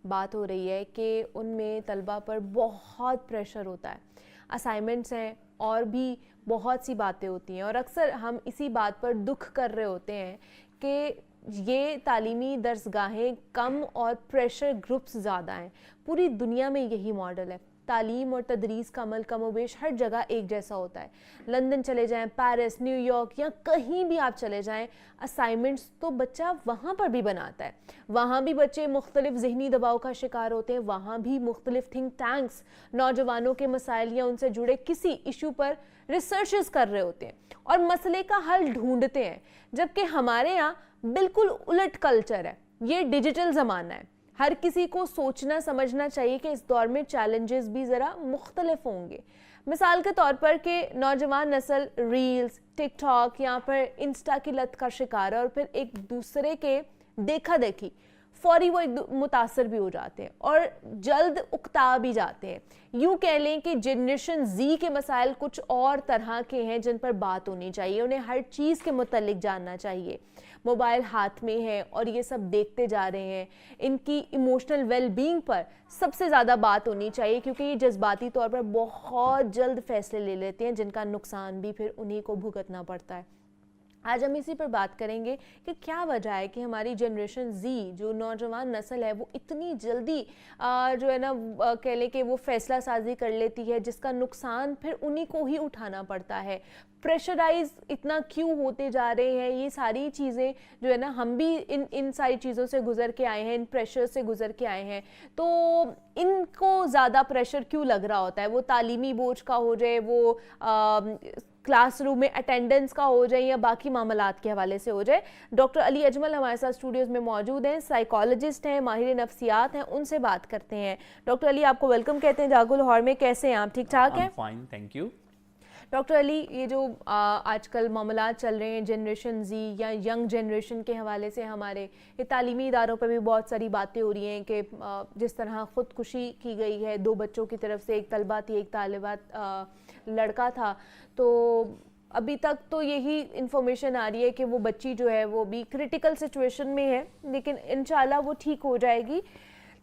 بات ہو رہی ہے کہ ان میں طلبہ پر بہت پریشر ہوتا ہے، اسائنمنٹس ہیں اور بھی بہت سی باتیں ہوتی ہیں، اور اکثر ہم اسی بات پر دکھ کر رہے ہوتے ہیں کہ یہ تعلیمی درسگاہیں کم اور پریشر گروپس زیادہ ہیں۔ پوری دنیا میں یہی ماڈل ہے، تعلیم اور تدریس کا عمل کم و بیش ہر جگہ ایک جیسا ہوتا ہے۔ لندن چلے جائیں، پیرس، نیو یارک یا کہیں بھی آپ چلے جائیں، اسائنمنٹس تو بچہ وہاں پر بھی بناتا ہے، وہاں بھی بچے مختلف ذہنی دباؤ کا شکار ہوتے ہیں، وہاں بھی مختلف تھنک ٹینکس نوجوانوں کے مسائل یا ان سے جڑے کسی ایشو پر ریسرچز کر رہے ہوتے ہیں اور مسئلے کا حل ڈھونڈتے ہیں، جبکہ ہمارے یہاں بالکل الٹ کلچر ہے۔ یہ ڈیجیٹل زمانہ ہے، ہر کسی کو سوچنا سمجھنا چاہیے کہ اس دور میں چیلنجز بھی ذرا مختلف ہوں گے۔ مثال کے طور پر کہ نوجوان نسل ریلز، ٹک ٹاک یا پھر انسٹا کی لت کا شکار ہے اور پھر ایک دوسرے کے دیکھا دیکھی فوری وہ متاثر بھی ہو جاتے ہیں اور جلد اکتا بھی جاتے ہیں۔ یوں کہہ لیں کہ جنریشن زی کے مسائل کچھ اور طرح کے ہیں جن پر بات ہونی چاہیے، انہیں ہر چیز کے متعلق جاننا چاہیے۔ موبائل ہاتھ میں ہے اور یہ سب دیکھتے جا رہے ہیں، ان کی ایموشنل ویل بینگ پر سب سے زیادہ بات ہونی چاہیے، کیونکہ یہ جذباتی طور پر بہت جلد فیصلے لے لیتے ہیں جن کا نقصان بھی پھر انہی کو بھگتنا پڑتا ہے۔ آج ہم اسی پر بات کریں گے کہ کیا وجہ ہے کہ ہماری جنریشن زی جو نوجوان نسل ہے وہ اتنی جلدی جو ہے نا کہہ لیں کہ وہ فیصلہ سازی کر لیتی ہے جس کا نقصان پھر انہی کو ہی اٹھانا پڑتا ہے۔ پریشرائز اتنا کیوں ہوتے جا رہے ہیں، یہ ساری چیزیں جو ہے نا ہم بھی ان ساری چیزوں سے گزر کے آئے ہیں، ان پریشر سے گزر کے آئے ہیں، تو ان کو زیادہ پریشر کیوں لگ رہا ہوتا ہے؟ وہ تعلیمی بوجھ کا ہو جائے، وہ کلاس روم میں اٹینڈنس کا ہو جائے یا باقی معاملات کے حوالے سے ہو جائے۔ ڈاکٹر علی اجمل ہمارے ساتھ اسٹوڈیوز میں موجود ہیں، سائیکالوجسٹ ہیں، ماہر نفسیات ہیں، ان سے بات کرتے ہیں۔ ڈاکٹر علی آپ کو ویلکم کہتے ہیں جاگو لاہور میں، کیسے ہیں آپ؟ ٹھیک ٹھاک ہیں؟ Fine, thank you. Doctor Ali, یہ جو آج کل معاملات چل رہے ہیں جنریشن زی یا ینگ جنریشن کے حوالے سے، ہمارے یہ تعلیمی اداروں پہ بھی بہت ساری باتیں ہو رہی ہیں کہ جس طرح خودکشی کی گئی ہے 2 بچوں کی طرف سے، ایک طالبہ تھی ایک طالبات لڑکا تھا، تو ابھی تک تو یہی انفارمیشن آ رہی ہے کہ وہ بچی جو ہے وہ بھی کریٹیکل سچویشن میں ہے، لیکن انشاءاللہ وہ ٹھیک ہو جائے گی۔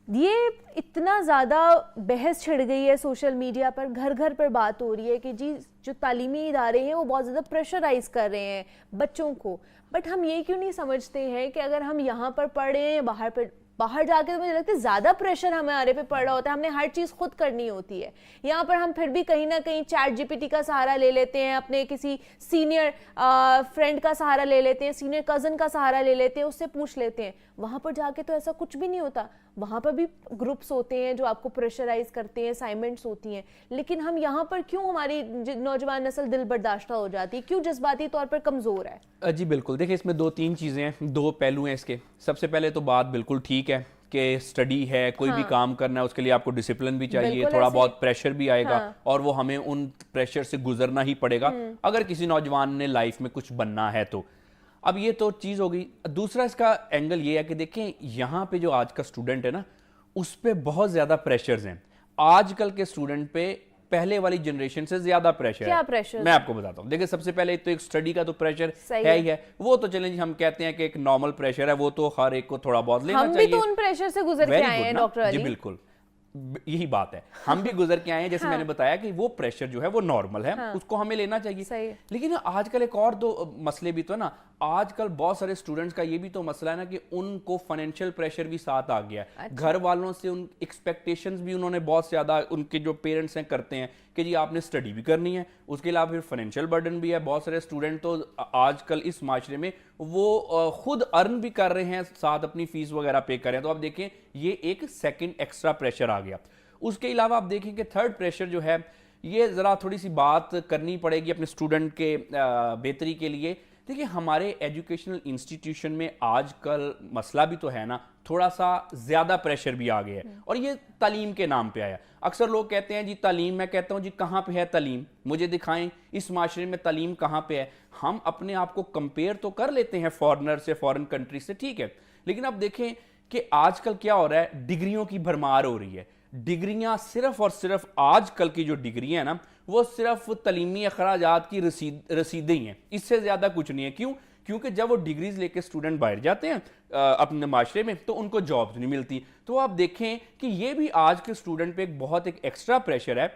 یہ اتنا زیادہ بحث چھڑ گئی ہے سوشل میڈیا پر، گھر گھر پر بات ہو رہی ہے کہ جی جو تعلیمی ادارے ہیں وہ بہت زیادہ پریشرائز کر رہے ہیں بچوں کو، بٹ ہم یہ کیوں نہیں سمجھتے ہیں کہ اگر ہم یہاں پر پڑھ رہے ہیں باہر جا کے تو مجھے لگتا ہے زیادہ پریشر ہمارے پہ پڑ رہا ہوتا ہے، ہم نے ہر چیز خود کرنی ہوتی ہے۔ یہاں پر ہم پھر بھی کہیں نہ کہیں چیٹ جی پی ٹی کا سہارا لے لیتے ہیں، اپنے کسی سینئر فرینڈ کا سہارا لے لیتے ہیں، سینئر کزن کا سہارا لے لیتے ہیں، اس سے پوچھ لیتے ہیں۔ وہاں پر جا کے تو ایسا کچھ بھی نہیں ہوتا، وہاں پر بھی گروپس ہوتے ہیں جو آپ کو پریشرائز کرتے ہیں، اسائنمنٹس ہوتی ہیں، لیکن ہم یہاں پر کیوں ہماری نوجوان نسل دل برداشتہ ہو جاتی ہے، کیوں جذباتی طور پر کمزور ہے؟ جی بالکل، دیکھیں اس میں 2-3 چیزیں ہیں، 2 پہلو ہیں اس کے۔ سب سے پہلے تو بات بالکل ٹھیک ہے کہ اسٹڈی ہے، کوئی بھی کام کرنا ہے، اس کے لیے آپ کو ڈسپلن بھی چاہیے، تھوڑا بہت پریشر بھی آئے گا اور وہ ہمیں ان پریشر سے گزرنا ہی پڑے گا اگر کسی نوجوان نے لائف میں کچھ بننا ہے تو۔ اب یہ تو چیز ہو گئی۔ دوسرا اس کا اینگل یہ ہے کہ دیکھیں یہاں پہ جو آج کا اسٹوڈنٹ ہے نا، اس پہ بہت زیادہ پریشرز ہیں۔ آج کل کے اسٹوڈنٹ پہ پہلے والی جنریشن سے زیادہ پریشر ہے۔ میں آپ کو بتاتا ہوں، دیکھیں سب سے پہلے تو ایک اسٹڈی کا تو پریشر ہے ہی ہے، وہ تو چلیں ہم کہتے ہیں کہ ایک نارمل پریشر ہے، وہ تو ہر ایک کو تھوڑا بہت لینا چاہیے۔ ہم بھی تو ان پریشر سے گزر کے آئے ہیں ڈاکٹر علی۔ جی بالکل، یہی بات ہے، ہم بھی گزر کے آئے ہیں، جیسے میں نے بتایا کہ وہ پریشر جو ہے وہ نارمل ہے، اس کو ہمیں لینا چاہیے۔ لیکن آج کل ایک اور 2 مسئلے بھی تو ہے نا، آج کل بہت سارے اسٹوڈنٹس کا یہ بھی تو مسئلہ ہے نا کہ ان کو فائنینشیل پریشر بھی ساتھ آ گیا ہے، گھر والوں سے ان ایکسپیکٹیشنز بھی انہوں نے بہت زیادہ، ان کے جو پیرنٹس ہیں کرتے ہیں کہ جی آپ نے اسٹڈی بھی کرنی ہے، اس کے علاوہ پھر فائنینشیل برڈن بھی ہے۔ بہت سارے اسٹوڈنٹ تو آج کل اس معاشرے میں وہ خود ارن بھی کر رہے ہیں، ساتھ اپنی فیس وغیرہ پے کر رہے ہیں، تو آپ دیکھیں یہ ایک سیکنڈ ایکسٹرا پریشر آ گیا۔ اس کے علاوہ آپ دیکھیں کہ تھرڈ پریشر جو ہے، یہ ذرا تھوڑی سی بات کرنی پڑے گی اپنے اسٹوڈنٹ کے بہتری کے لیے۔ دیکھیں ہمارے ایجوکیشنل انسٹیٹیوشن میں آج کل مسئلہ بھی تو ہے نا، تھوڑا سا زیادہ پریشر بھی آ گیا ہے، اور یہ تعلیم کے نام پہ آیا۔ اکثر لوگ کہتے ہیں جی تعلیم، میں کہتا ہوں جی کہاں پہ ہے تعلیم؟ مجھے دکھائیں اس معاشرے میں تعلیم کہاں پہ ہے۔ ہم اپنے آپ کو کمپیئر تو کر لیتے ہیں فارنر سے، فارن کنٹری سے، ٹھیک ہے، لیکن اب دیکھیں کہ آج کل کیا ہو رہا ہے، ڈگریوں کی بھرمار ہو رہی ہے۔ ڈگریاں صرف اور صرف آج کل کی جو ڈگریاں ہیں نا، وہ صرف تعلیمی اخراجات کی رسیدیں ہیں، اس سے زیادہ کچھ نہیں ہے۔ کیوں؟ کیونکہ جب وہ ڈگریز لے کے اسٹوڈنٹ باہر جاتے ہیں اپنے معاشرے میں تو ان کو جابز نہیں ملتی. تو آپ دیکھیں کہ یہ بھی آج کے اسٹوڈنٹ پہ ایک بہت ایکسٹرا پریشر ہے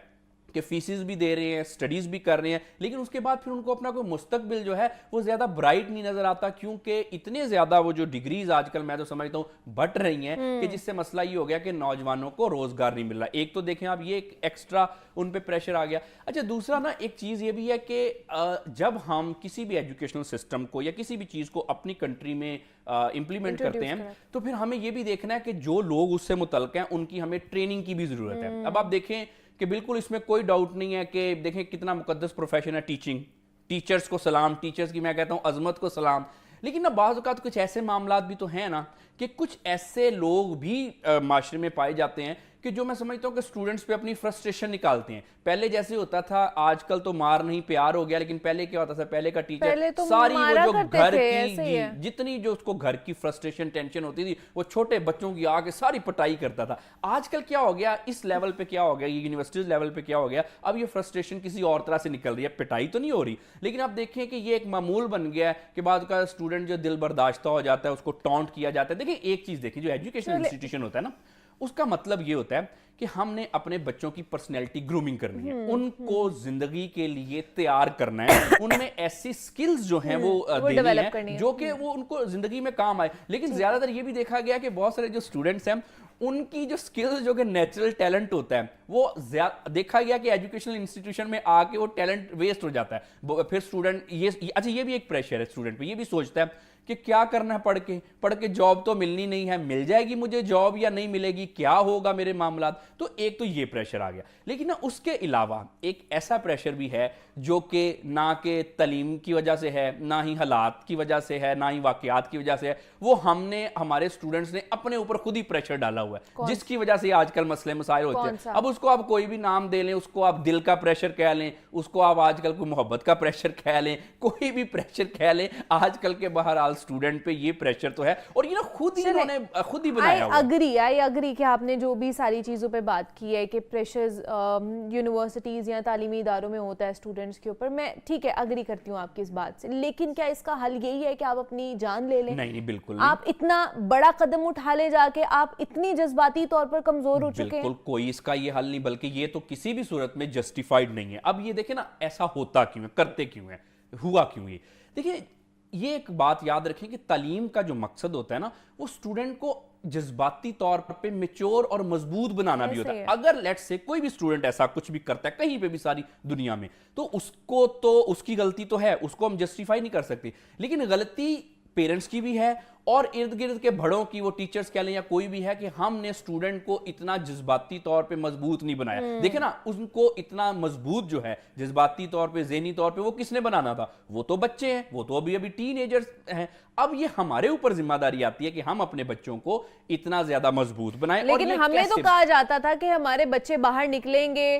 کہ فیسز بھی دے رہے ہیں, سٹڈیز بھی کر رہے ہیں, لیکن اس کے بعد پھر ان کو اپنا کوئی مستقبل جو ہے وہ زیادہ برائٹ نہیں نظر آتا, کیونکہ اتنے زیادہ وہ جو ڈگریز آج کل میں تو سمجھتا ہوں بٹ رہی ہیں کہ جس سے مسئلہ یہ ہو گیا کہ نوجوانوں کو روزگار نہیں مل رہا. ایک تو دیکھیں آپ یہ ایک ایکسٹرا ان پہ پریشر آ گیا. اچھا دوسرا نا ایک چیز یہ بھی ہے کہ جب ہم کسی بھی ایجوکیشنل سسٹم کو یا کسی بھی چیز کو اپنی کنٹری میں امپلیمنٹ کرتے ہیں تو پھر ہمیں یہ بھی دیکھنا ہے کہ جو لوگ اس سے متعلق ہیں ان کی ہمیں ٹریننگ کی بھی ضرورت ہے. اب آپ دیکھیں کہ بالکل اس میں کوئی ڈاؤٹ نہیں ہے کہ دیکھیں کتنا مقدس پروفیشن ہے ٹیچنگ, ٹیچرز کو سلام, ٹیچرز کی میں کہتا ہوں عظمت کو سلام. لیکن نا بعض اوقات کچھ ایسے معاملات بھی تو ہیں نا کہ کچھ ایسے لوگ بھی معاشرے میں پائے جاتے ہیں کہ جو میں سمجھتا ہوں کہ اسٹوڈنٹس پہ اپنی فرسٹریشن نکالتے ہیں. پہلے جیسے ہوتا تھا, آج کل تو مار نہیں پیار ہو گیا, لیکن پہلے کیا ہوتا تھا, پہلے کا ٹیچر ساری وہ جو گھر کی جتنی جو اس کو گھر کی فرسٹریشن ٹینشن ہوتی تھی وہ چھوٹے بچوں کی آ کے ساری پٹائی کرتا تھا. آج کل کیا ہو گیا, اس لیول پہ کیا ہو گیا, یہ یونیورسٹیز لیول پہ کیا ہو گیا, اب یہ فرسٹریشن کسی اور طرح سے نکل رہی ہے, پٹائی تو نہیں ہو رہی, لیکن آپ دیکھیں کہ یہ ایک معمول بن گیا ہے کہ بعض کا اسٹوڈنٹ جو دل برداشتہ ہو جاتا ہے اس کو ٹونٹ کیا جاتا ہے. دیکھیں ایک چیز دیکھیں, جو ایجوکیشن انسٹیٹیوشن ہوتا ہے نا اس کا مطلب یہ ہوتا ہے کہ ہم نے اپنے بچوں کی پرسنالٹی گرومنگ کرنی ہے, ان کو زندگی کے لیے تیار کرنا ہے, ان میں ایسی سکلز جو ہیں وہ دینی ہیں جو کہ وہ ان کو زندگی میں کام آئے. لیکن زیادہ تر یہ بھی دیکھا گیا کہ بہت سارے جو اسٹوڈنٹس ہیں ان کی جو سکلز جو کہ نیچرل ٹیلنٹ ہوتا ہے وہ دیکھا گیا کہ ایجوکیشنل انسٹیٹیوشن میں آ کے وہ ٹیلنٹ ویسٹ ہو جاتا ہے. پھر اسٹوڈنٹ یہ بھی ایک پریشر ہے اسٹوڈنٹ پہ, یہ بھی سوچتا ہے کہ کیا کرنا ہے پڑھ کے جاب تو ملنی نہیں ہے, مل جائے گی مجھے جاب یا نہیں ملے گی, کیا ہوگا میرے معاملات. تو ایک تو یہ پریشر آ گیا. لیکن نا اس کے علاوہ ایک ایسا پریشر بھی ہے جو کہ نہ کہ تعلیم کی وجہ سے ہے, نہ ہی حالات کی وجہ سے ہے, نہ ہی واقعات کی وجہ سے ہے, وہ ہم نے ہمارے اسٹوڈنٹس نے اپنے اوپر خود ہی پریشر ڈالا ہوا ہے, جس کی وجہ سے آج کل مسئلے مسائل ہوتے ہیں. اب اس کو آپ کوئی بھی نام دے لیں, اس کو آپ دل کا پریشر کہہ لیں, اس کو آپ آج کل کوئی محبت کا پریشر کہہ لیں, کوئی بھی پریشر کہہ لیں, آج کل کے بہرحال اسٹوڈنٹ پہ یہ پریشر تو ہے, اور یہ نا خود ہی انہوں نے خود ہی بنایا ہوا ہے. آئی اگری کہ آپ نے جو بھی ساری چیزوں پہ بات کی ہے کہ پریشرز یونیورسٹیز یا تعلیمی اداروں میں ہوتا ہے اسٹوڈنٹس کے اوپر, میں ٹھیک ہے اگری کرتی ہوں آپ کی اس بات سے, لیکن کیا اس کا حل یہی ہے کہ آپ اپنی جان لے لیں؟ نہیں بالکل نہیں. آپ اتنا بڑا قدم اٹھا لے جا کے آپ اتنی جذباتی طور پر کمزور ہو چکے ہیں. بالکل کوئی اس کا یہ حل نہیں, بلکہ یہ تو کسی بھی صورت میں جسٹیفائڈ نہیں ہے. اب یہ دیکھیں نا ایسا ہوتا کیوں ہے, کرتے کیوں ہے, ہوا کیوں. یہ دیکھیں یہ ایک بات یاد رکھیں کہ تعلیم کا جو مقصد ہوتا ہے نا وہ اسٹوڈنٹ کو جذباتی طور پہ میچور اور مضبوط بنانا بھی ہوتا ہے. اگر لیٹ سے کوئی بھی اسٹوڈنٹ ایسا کچھ بھی کرتا ہے کہیں پہ بھی ساری دنیا میں, تو اس کی غلطی تو ہے, اس کو ہم جسٹیفائی نہیں کر سکتے, لیکن غلطی پیرنٹس کی بھی ہے اور ارد گرد کے بڑوں کی, وہ ٹیچرز کہہ لیں یا کوئی بھی ہے, کہ ہم نے اسٹوڈنٹ کو اتنا جذباتی طور پہ مضبوط نہیں بنایا. دیکھیں نا ان کو اتنا مضبوط جو ہے جذباتی طور پہ, ذہنی طور پہ, وہ کس نے بنانا تھا؟ وہ تو بچے ہیں, وہ تو ابھی ٹین ایجرز ہیں. اب یہ ہمارے اوپر ذمہ داری آتی ہے کہ ہم اپنے بچوں کو اتنا زیادہ مضبوط بنائیں. لیکن ہمیں تو کہا جاتا تھا کہ ہمارے بچے باہر نکلیں گے,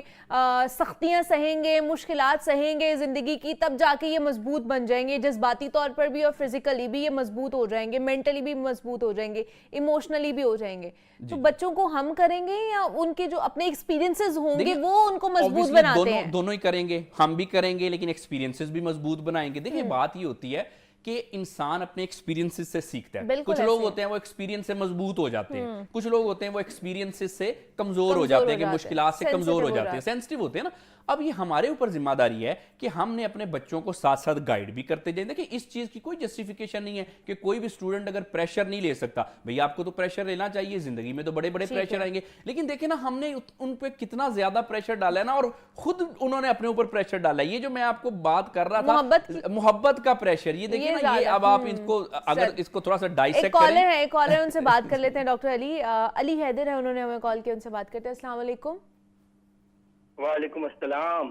سختیاں سہیں گے, مشکلات سہیں گے زندگی کی, تب جا کے یہ مضبوط بن جائیں گے, جذباتی طور پر بھی اور فزیکلی بھی یہ مضبوط ہو جائیں گے, مینٹلی بھی مضبوط ہو جائیں گے, ایموشنلی بھی ہو جائیں گے. تو بچوں کو ہم کریں گے یا ان کے جو اپنے ایکسپیرینسز ہوں گے وہ ان کو مضبوط بناتے ہیں؟ دونوں ہی کریں گے, ہم بھی کریں گے لیکن ایکسپیرینسز بھی مضبوط بنائیں گے. دیکھیں بات یہ ہوتی ہے کہ انسان اپنے ایکسپیرینسز سے سیکھتا ہے. کچھ لوگ ہوتے ہیں وہ ایکسپیرینس سے مضبوط ہو جاتے ہیں, کچھ لوگ ہوتے ہیں وہ ایکسپیرینسز سے کمزور ہو جاتے ہیں, کہ مشکلات سے کمزور ہو جاتے ہیں, سینسٹیو ہوتے ہیں نا. اب یہ ہمارے اوپر ذمہ داری ہے کہ ہم نے اپنے بچوں کو ساتھ ساتھ گائیڈ بھی کرتے جائیں. دیکھیں اس چیز کی کوئی جسٹیفیکیشن نہیں ہے کہ کوئی بھی اسٹوڈنٹ اگر پریشر نہیں لے سکتا, بھئی آپ کو تو پریشر لینا چاہیے, زندگی میں تو بڑے بڑے پریشر آئیں گے, لیکن دیکھیں نا ہم نے ان پہ کتنا زیادہ پریشر ڈالا ہے نا, اور خود انہوں نے اپنے اوپر پریشر ڈالا ہے. یہ جو میں آپ کو بات کر رہا تھا محبت کا پریشر, یہ دیکھیں نا, یہ اب آپ اس کو اگر اس کو تھوڑا سا ڈائسیکٹ کریں. ایک کالر ہے, ان سے بات کر لیتے ہیں. ڈاکٹر علی حیدر ہے, انہوں نے ہمیں کال کیا, ان سے بات کرتے ہیں. السلام علیکم. وعلیکم السلام.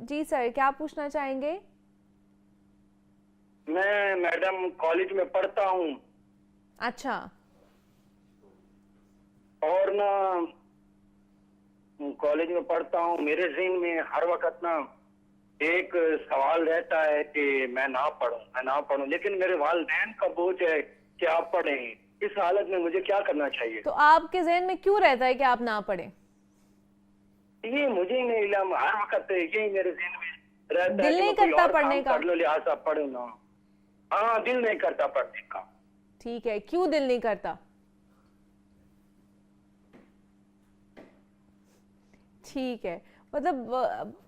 جی سر, کیا پوچھنا چاہیں گے؟ میں میڈم کالج میں پڑھتا ہوں. اچھا. اور نا کالج میں پڑھتا ہوں, میرے ذہن میں ہر وقت نا ایک سوال رہتا ہے کہ میں نہ پڑھوں, لیکن میرے والدین کا بوجھ ہے کہ آپ پڑھیں. اس حالت میں مجھے کیا کرنا چاہیے؟ تو آپ کے ذہن میں کیوں رہتا ہے کہ آپ نہ پڑھیں؟ یہ مجھے نہیں علم, ہر وقت یہی میرے ذہن میں رہتا ہے. دل نہیں کرتا پڑھنے کا؟ پڑھ لو لہٰذا پڑھوں نا. ہاں, دل نہیں کرتا پڑھنے کا. ٹھیک ہے, کیوں دل نہیں کرتا؟ ٹھیک ہے, مطلب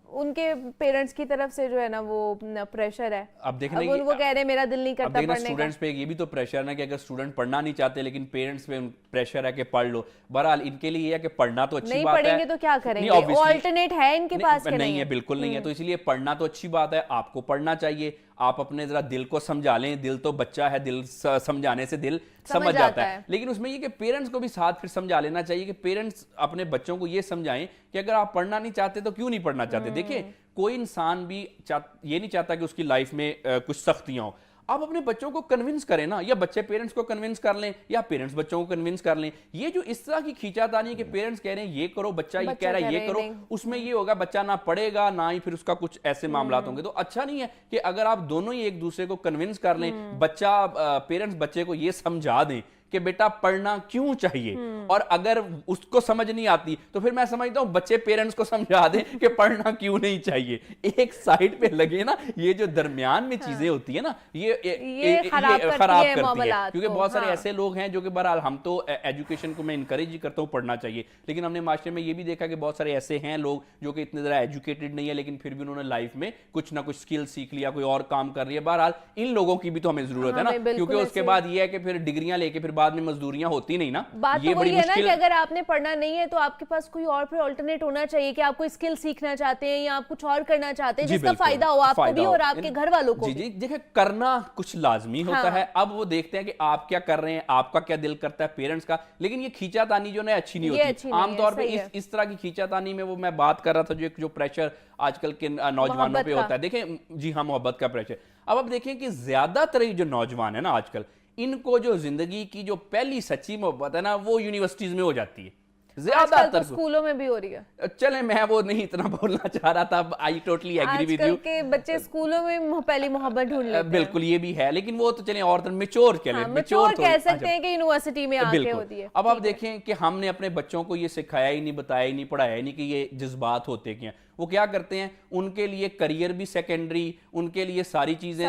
ان کے پیرنٹس کی طرف سے جو ہے نا وہ پریشر ہے. اب دیکھیں وہ کہہ رہے ہیں میرا دل نہیں کرتا پڑھنے کا. اسٹوڈنٹس پہ یہ بھی تو پریشر ہے کہ اگر اسٹوڈنٹ پڑھنا نہیں چاہتے لیکن پیرنٹس پہ پریشر ہے کہ پڑھ لو. بہرحال ان کے لیے یہ ہے کہ پڑھنا تو اچھی بات ہے, نہیں پڑھیں گے تو کیا کریں گے, آلٹرنیٹ ہے ان کے پاس کہ نہیں ہے؟ بالکل نہیں ہے. تو اس لیے پڑھنا تو اچھی بات ہے, آپ کو پڑھنا چاہیے. آپ اپنے ذرا دل کو سمجھا لیں, دل تو بچہ ہے, دل سمجھانے سے دل سمجھ جاتا ہے. لیکن اس میں یہ کہ پیرنٹس کو بھی ساتھ پھر سمجھا لینا چاہیے کہ پیرنٹس اپنے بچوں کو یہ سمجھائیں کہ اگر آپ پڑھنا نہیں چاہتے تو کیوں نہیں پڑھنا چاہتے. دیکھیں کوئی انسان بھی یہ نہیں چاہتا کہ اس کی لائف میں کچھ سختیاں ہوں. آپ اپنے بچوں کو کنونس کریں نا, یا بچے پیرنٹس کو کنونس کر لیں یا پیرنٹس بچوں کو کنونس کر لیں. یہ جو اس طرح کی کھینچا تانی ہے کہ پیرنٹس کہہ رہے ہیں یہ کرو, بچہ یہ کہہ رہا ہے یہ کرو, اس میں یہ ہوگا بچہ نہ پڑھے گا نہ ہی پھر اس کا کچھ ایسے معاملات ہوں گے. تو اچھا نہیں ہے کہ اگر آپ دونوں ہی ایک دوسرے کو کنونس کر لیں, بچہ پیرنٹس بچے کو یہ سمجھا دیں کہ بیٹا پڑھنا کیوں چاہیے, اور اگر اس کو سمجھ نہیں آتی تو پھر میں سمجھتا ہوں بچے پیرنٹس کو سمجھا دیں کہ پڑھنا کیوں نہیں چاہیے. ایک سائیڈ پہ لگے نا, یہ جو درمیان میں چیزیں ہوتی ہیں نا یہ خراب کرتی ہے. کیونکہ بہت سارے ایسے لوگ ہیں جو کہ بہرحال ہم تو ایجوکیشن کو میں انکریج ہی کرتا ہوں پڑھنا چاہیے, لیکن ہم نے معاشرے میں یہ بھی دیکھا کہ بہت سارے ایسے ہیں لوگ جو کہ اتنے ذرا ایجوکیٹڈ نہیں ہے لیکن پھر بھی انہوں نے لائف میں کچھ نہ کچھ سکل سیکھ لیا, کوئی اور کام کر رہی ہے. بہرحال ان لوگوں کی بھی تو ہمیں ضرورت ہے نا, کیونکہ اس کے بعد یہ ہے کہ پھر ڈگریاں لے کے پھر بعد میں مزدوریاں ہوتی نہیں نا. بات تو وہی ہے نا کہ اگر آپ نے پڑھنا نہیں ہے تو آپ کے پاس کوئی اور پھر آلٹرنیٹ ہونا چاہیے کہ آپ کوئی اسکل سیکھنا چاہتے ہیں یا آپ کچھ اور کرنا چاہتے ہیں جس کا فائدہ ہو آپ کو بھی اور آپ کے گھر والوں کو. جی دیکھیں کرنا کچھ لازمی ہوتا ہے. اب وہ دیکھتے ہیں کہ آپ کیا کر رہے ہیں, آپ کا کیا دل کرتا ہے پیرنٹس کا. لیکن یہ کھینچا تانی جو ہے اچھی نہیں ہوتی. عام طور پہ اس طرح کی کھینچا تانی میں وہ میں بات کر رہا تھا جو پریشر آج کل کے نوجوانوں پہ ہوتا ہے. دیکھیں جی ہاں, محبت کا پریشر. اب دیکھیں کہ زیادہ تر جو نوجوان ہے نا آج کل, ان کو جو زندگی کی جو پہلی سچی محبت ہے نا وہ یونیورسٹیز میں ہو جاتی ہے. زیادہ تر اسکولوں میں بھی ہو رہی ہے. چلیں میں وہ نہیں اتنا بولنا چاہ رہا تھا, I totally agree with you. آج کل کے بچے اسکولوں میں پہلی محبت ڈھونڈ لیتے ہیں. بالکل یہ بھی ہے, لیکن وہ تو چلیں اور میچور کہہ سکتے ہیں کہ یونیورسٹی میں آ کے ہوتی ہے. اب آپ دیکھیں کہ ہم نے اپنے بچوں کو یہ سکھایا ہی نہیں, بتایا ہی نہیں, پڑھایا ہی نہیں کہ یہ جذبات ہوتے کیا. وہ کیا کرتے ہیں, ان کے لیے کریئر بھی سیکنڈری, ان کے لیے ساری چیزیں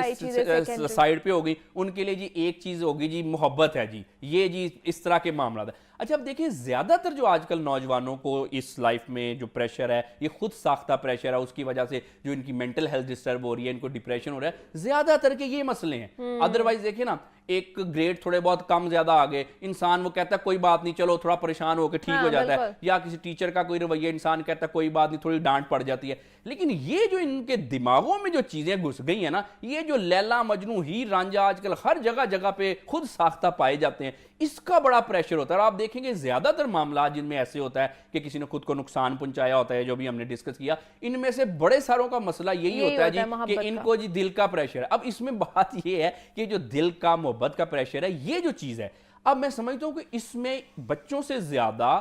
سائیڈ پہ ہوگی, ان کے لیے جی ایک چیز ہوگی جی محبت ہے جی, یہ جی اس طرح کے معاملات ہیں. اچھا اب دیکھیں زیادہ تر جو آج کل نوجوانوں کو اس لائف میں جو پریشر ہے یہ خود ساختہ پریشر ہے, اس کی وجہ سے جو ان کی مینٹل ہیلتھ ڈسٹرب ہو رہی ہے, ان کو ڈپریشن ہو رہا ہے, زیادہ تر کے یہ مسئلے ہیں. ادروائز دیکھیں نا, ایک گریڈ تھوڑے بہت کم زیادہ آگے انسان وہ کہتا ہے کوئی بات نہیں چلو تھوڑا پریشان ہو کے ٹھیک ہو جاتا ہے, یا کسی ٹیچر کا کوئی رویہ انسان کہتا ہے کوئی بات نہیں تھوڑی ڈانٹ پڑ جاتی ہے. لیکن یہ جو ان کے دماغوں میں جو چیزیں گھس گئی ہیں نا, یہ جو لیلا مجنو ہیر رانجھا آج کل ہر جگہ پہ خود ساختہ پائے جاتے ہیں, اس کا بڑا پریشر ہوتا ہے. اور آپ دیکھیں گے زیادہ تر معاملات جن میں ایسے ہوتا ہے کہ کسی نے خود کو نقصان پہنچایا ہوتا ہے, جو بھی ہم نے ڈسکس کیا, ان میں سے بڑے ساروں کا مسئلہ یہی ہوتا ہے جی کہ ان کو جی دل کا پریشر ہے. اب اس میں بات یہ ہے کہ جو دل کا محبت کا پریشر ہے یہ جو چیز ہے, اب میں سمجھتا ہوں کہ اس میں بچوں سے زیادہ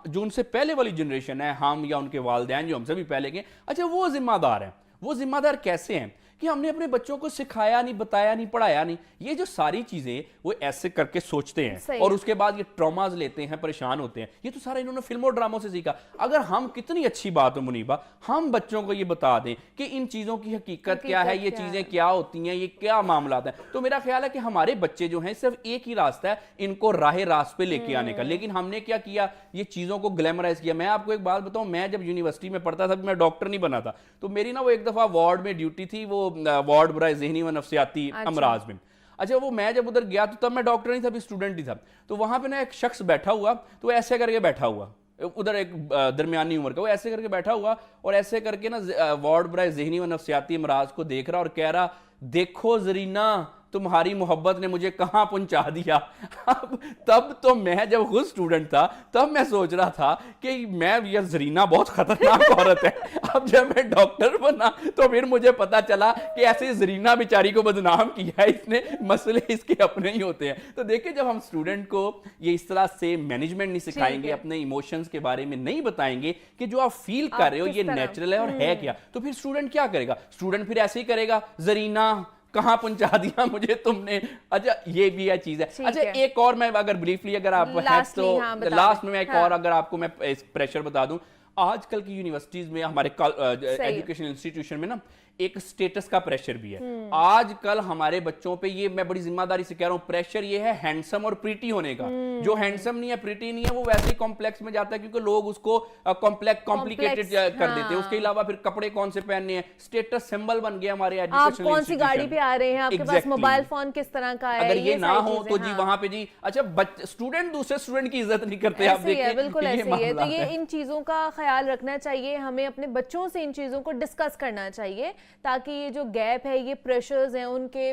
جو ان سے پہلے والی جنریشن ہے, ہم یا ان کے والدین جو ہم سے بھی پہلے کے, اچھا وہ ذمہ دار ہیں. وہ ذمہ دار کیسے ہیں کہ ہم نے اپنے بچوں کو سکھایا نہیں, بتایا نہیں, پڑھایا نہیں. یہ جو ساری چیزیں وہ ایسے کر کے سوچتے ہیں اور اس کے بعد یہ ٹراماز لیتے ہیں, پریشان ہوتے ہیں. یہ تو سارا انہوں نے فلموں ڈراموں سے سیکھا. اگر ہم کتنی اچھی بات ہو منیبہ, ہم بچوں کو یہ بتا دیں کہ ان چیزوں کی حقیقت کیا ہے, یہ چیزیں کیا ہوتی ہیں, یہ کیا معاملات ہیں, تو میرا خیال ہے کہ ہمارے بچے جو ہیں صرف ایک ہی راستہ ہے ان کو راہ راست پہ لے کے آنے کا. لیکن ہم نے کیا کیا, یہ چیزوں کو گلیمرائز کیا. میں آپ کو ایک بات بتاؤں, میں جب یونیورسٹی میں پڑھتا تھا, میں ڈاکٹر نہیں بنا تھا, تو میری نا وہ ایک دفعہ وارڈ میں ڈیوٹی تھی, وہ وارڈ برائے ذہنی و نفسیاتی امراض میں. اچھا وہ میں جب ادھر گیا تو تب میں ڈاکٹر نہیں تھا, ابھی اسٹوڈنٹ ہی تھا. تو وہاں پہ نا ایک شخص بیٹھا ہوا, تو وہ ایسے کر کے بیٹھا ہوا, ادھر ایک درمیانی عمر کا, وہ ایسے کر کے بیٹھا ہوا اور ایسے کر کے نا وارڈ برائے ذہنی و نفسیاتی امراض کو دیکھ رہا اور کہہ رہا, دیکھو زرینہ تمہاری محبت نے مجھے کہاں پہنچا دیا. اب تب تو میں جب خود اسٹوڈنٹ تھا تب میں سوچ رہا تھا کہ میں یہ زرینہ بہت خطرناک عورت ہے. اب جب میں ڈاکٹر بنا تو پھر مجھے پتا چلا کہ ایسے زرینہ بیچاری کو بدنام کیا ہے اس نے, مسئلے اس کے اپنے ہی ہوتے ہیں. تو دیکھیں جب ہم اسٹوڈنٹ کو یہ اس طرح سے مینجمنٹ نہیں سکھائیں گے, اپنے ایموشنز کے بارے میں نہیں بتائیں گے کہ جو آپ فیل کر رہے ہو یہ نیچرل ہے اور ہے کیا, تو پھر اسٹوڈنٹ کیا کرے گا, اسٹوڈنٹ پھر ایسے ہی کرے گا, زرینہ کہاں پہنچا دیا مجھے تم نے. اچھا یہ بھی ہے چیز ہے. اچھا ایک اور میں اگر بریفلی اگر آپ تو لاسٹ میں ایک اور اگر آپ کو میں پریشر بتا دوں, آج کل کی یونیورسٹیز میں ہمارے ایجوکیشن انسٹیٹیوشن میں نا ایک اسٹیٹس کا پریشر بھی ہے. آج کل ہمارے بچوں پہ یہ میں بڑی ذمہ داری سے کہہ رہا ہوں پریشر یہ ہے ہینڈسم اور پریٹی ہونے کا. جو ہینڈسم نہیں ہے پریٹی نہیں ہے وہ ویسے ہی کمپلیکس میں جاتا ہے کیونکہ لوگ اس کو کمپلیکیٹڈ کر دیتے ہیں. اس کے علاوہ پھر کپڑے کون سے پہننے ہیں, اسٹیٹس سمبل بن گیا ہمارے ایجوکیشن. آپ کون سی گاڑی پہ آ رہے ہیں, آپ کے پاس موبائل فون کس طرح کا ہے, اگر یہ نہ ہو تو جی وہاں پہ جی اچھا اسٹوڈنٹ دوسرے اسٹوڈنٹ کی عزت نہیں کرتے. آپ دیکھیں بالکل ایسے ہے. تو یہ ان چیزوں کا خیال رکھنا چاہیے, ہمیں اپنے بچوں سے ان چیزوں کو ڈسکس کرنا چاہیے تاکہ یہ جو گیپ ہے, یہ پریشرز ہیں, ان کے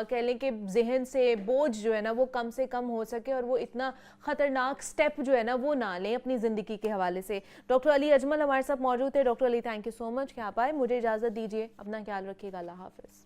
کہہ لیں کہ ذہن سے بوجھ جو ہے نا وہ کم سے کم ہو سکے اور وہ اتنا خطرناک سٹیپ جو ہے نا وہ نہ لیں اپنی زندگی کے حوالے سے. ڈاکٹر علی اجمل ہمارے ساتھ موجود ہے. Doctor Ali thank you so much کہ آپ آئے. مجھے اجازت دیجیے, اپنا خیال رکھیے گا. اللہ حافظ.